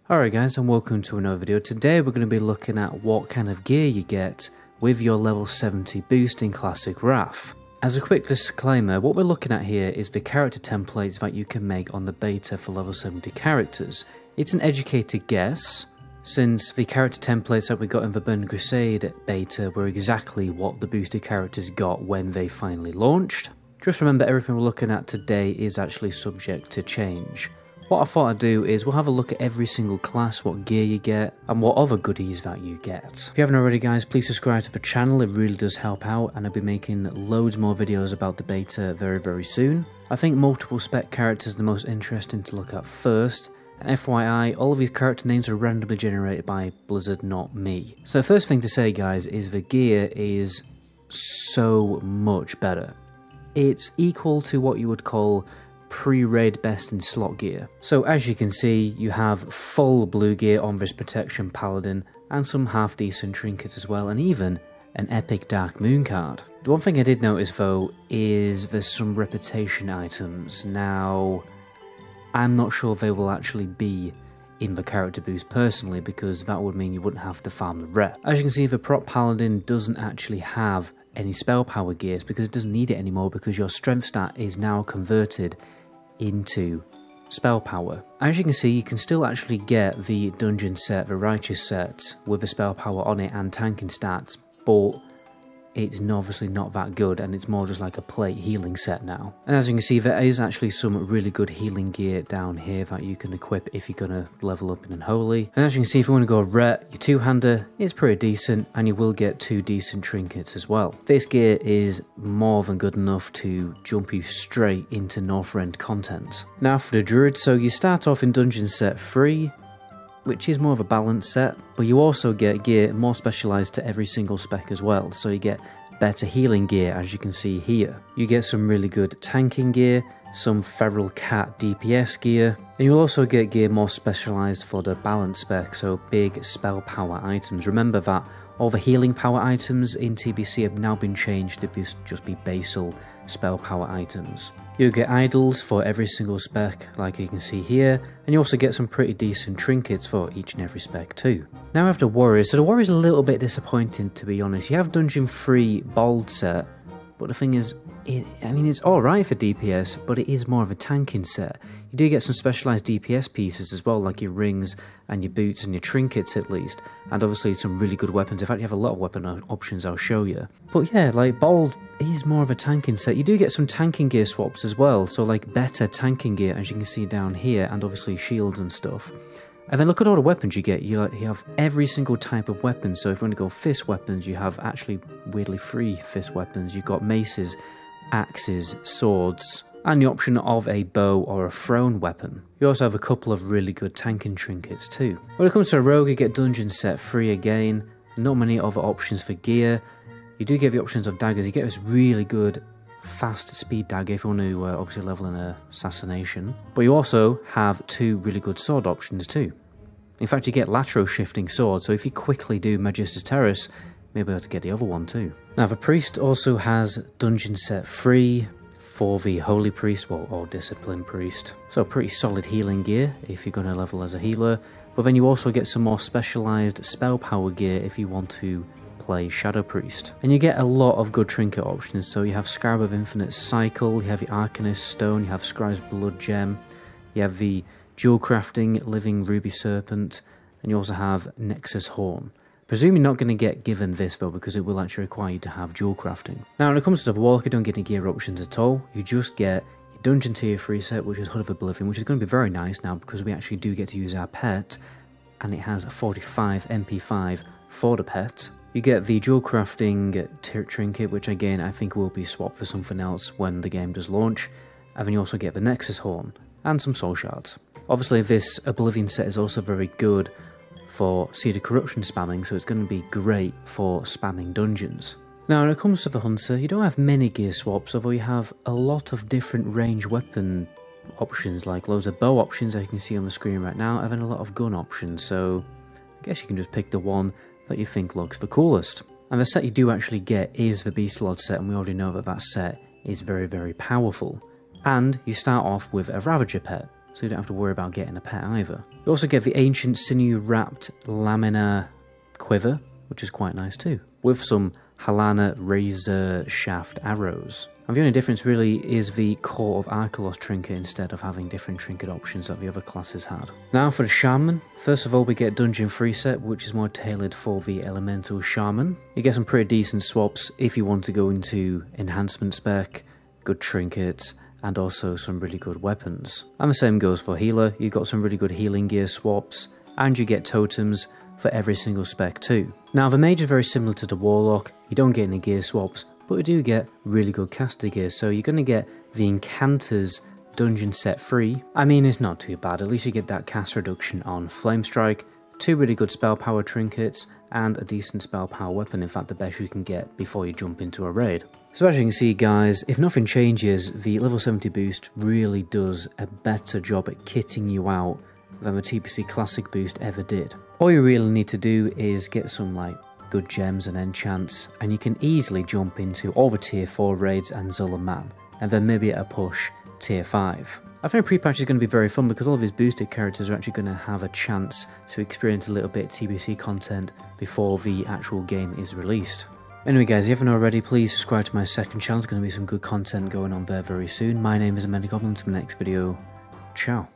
Alright guys, and welcome to another video. Today we're going to be looking at what kind of gear you get with your level 70 boost in Classic Wrath. As a quick disclaimer, what we're looking at here is the character templates that you can make on the beta for level 70 characters. It's an educated guess, since the character templates that we got in the Burning Crusade beta were exactly what the boosted characters got when they finally launched. Just remember, everything we're looking at today is actually subject to change. What I thought I'd do is we'll have a look at every single class, what gear you get, and what other goodies that you get. If you haven't already guys, please subscribe to the channel, it really does help out, and I'll be making loads more videos about the beta very soon. I think multiple spec characters are the most interesting to look at first, and FYI, all of these character names are randomly generated by Blizzard, not me. So the first thing to say guys is the gear is so much better. It's equal to what you would call pre-raid best in slot gear. So as you can see, you have full blue gear on this protection Paladin and some half decent trinkets as well, and even an epic Dark Moon card. The one thing I did notice though is there's some reputation items. Now, I'm not sure they will actually be in the character boost personally, because that would mean you wouldn't have to farm the rep. As you can see, the prop Paladin doesn't actually have any spell power gears because it doesn't need it anymore, because your strength stat is now converted into spell power. As you can see, you can still actually get the dungeon set, the righteous set, with the spell power on it and tanking stats, but it's obviously not that good, and it's more just like a plate healing set now. And as you can see, there is actually some really good healing gear down here that you can equip if you're gonna level up in Unholy. And as you can see, if you want to go ret, your two-hander is pretty decent, and you will get 2 decent trinkets as well. This gear is more than good enough to jump you straight into Northrend content. Now for the Druid, so you start off in dungeon set 3, which is more of a balanced set, but you also get gear more specialised to every single spec as well, so you get better healing gear as you can see here. You get some really good tanking gear, some Feral Cat DPS gear, and you'll also get gear more specialised for the balance spec, so big spell power items. Remember that all the healing power items in TBC have now been changed to just be basal spell power items. You'll get idols for every single spec, like you can see here, and you also get some pretty decent trinkets for each and every spec too. Now we have the Warriors. So the Warriors are a little bit disappointing, to be honest. You have Dungeon 3 Bald set, but the thing is, it's alright for DPS, but it is more of a tanking set. You do get some specialised DPS pieces as well, like your rings and your boots and your trinkets at least, and obviously some really good weapons. In fact, you have a lot of weapon options I'll show you. But yeah, like Bald is more of a tanking set. You do get some tanking gear swaps as well, so like better tanking gear as you can see down here, and obviously shields and stuff. And then look at all the weapons you get. You have every single type of weapon. So if you want to go fist weapons, you have actually weirdly 3 fist weapons. You've got maces, axes, swords, and the option of a bow or a thrown weapon. You also have a couple of really good tanking trinkets too. When it comes to a rogue, you get dungeon set 3 again. Not many other options for gear. You do get the options of daggers. You get this really good fast speed dagger if you want to obviously level in assassination. But you also have 2 really good sword options too. In fact, you get lateral shifting sword, so if you quickly do Magistus Terrace, maybe able to get the other one too. Now the Priest also has dungeon set 3 for the Holy Priest, or Discipline Priest. So pretty solid healing gear if you're going to level as a healer, but then you also get some more specialised spell power gear if you want to play Shadow Priest. And you get a lot of good trinket options, so you have Scribe of Infinite Cycle, you have the Arcanist Stone, you have Scribe's Blood Gem, you have the Jewel Crafting Living Ruby Serpent, and you also have Nexus Horn. Presume you're not going to get given this though, because it will actually require you to have jewel crafting. Now when it comes to the Warlock, you don't get any gear options at all. You just get your Dungeon Tier 3 set, which is Hood of Oblivion, which is going to be very nice now because we actually do get to use our pet, and it has a 45 MP5 for the pet. You get the jewel crafting trinket, which again I think will be swapped for something else when the game does launch, and then you also get the Nexus Horn and some soul shards. Obviously this Oblivion set is also very good for Seed of Corruption spamming, so it's going to be great for spamming dungeons. Now when it comes to the Hunter, you don't have many gear swaps, although you have a lot of different range weapon options, like loads of bow options as you can see on the screen right now, and then a lot of gun options, so I guess you can just pick the one that you think looks the coolest. And the set you do actually get is the Beast Lord set, and we already know that that set is very powerful. And you start off with a Ravager pet. so you don't have to worry about getting a pet either. You also get the Ancient Sinew-Wrapped Lamina Quiver, which is quite nice too, with some Halana Razor Shaft arrows. And the only difference really is the Court of Arkelos trinket instead of having different trinket options that the other classes had. Now for the Shaman, first of all we get Dungeon Free Set, which is more tailored for the Elemental Shaman. You get some pretty decent swaps if you want to go into enhancement spec, good trinkets, and also some really good weapons. And the same goes for Healer, you got some really good healing gear swaps, and you get totems for every single spec too. Now the Mage is very similar to the Warlock, you don't get any gear swaps, but you do get really good caster gear, so you're going to get the Incanter's dungeon set free. I mean, it's not too bad, at least you get that cast reduction on Flame Strike, 2 really good spell power trinkets, and a decent spell power weapon, in fact the best you can get before you jump into a raid. So as you can see guys, if nothing changes, the level 70 boost really does a better job at kitting you out than the TPC Classic boost ever did. All you really need to do is get some like good gems and enchants, and you can easily jump into all the tier 4 raids and Zulaman, and then maybe at a push tier 5. I think pre-patch is going to be very fun because all of his boosted characters are actually going to have a chance to experience a little bit of TBC content before the actual game is released. Anyway guys, if you haven't already, please subscribe to my second channel, there's going to be some good content going on there very soon. My name is MetaGoblin, to my next video, ciao.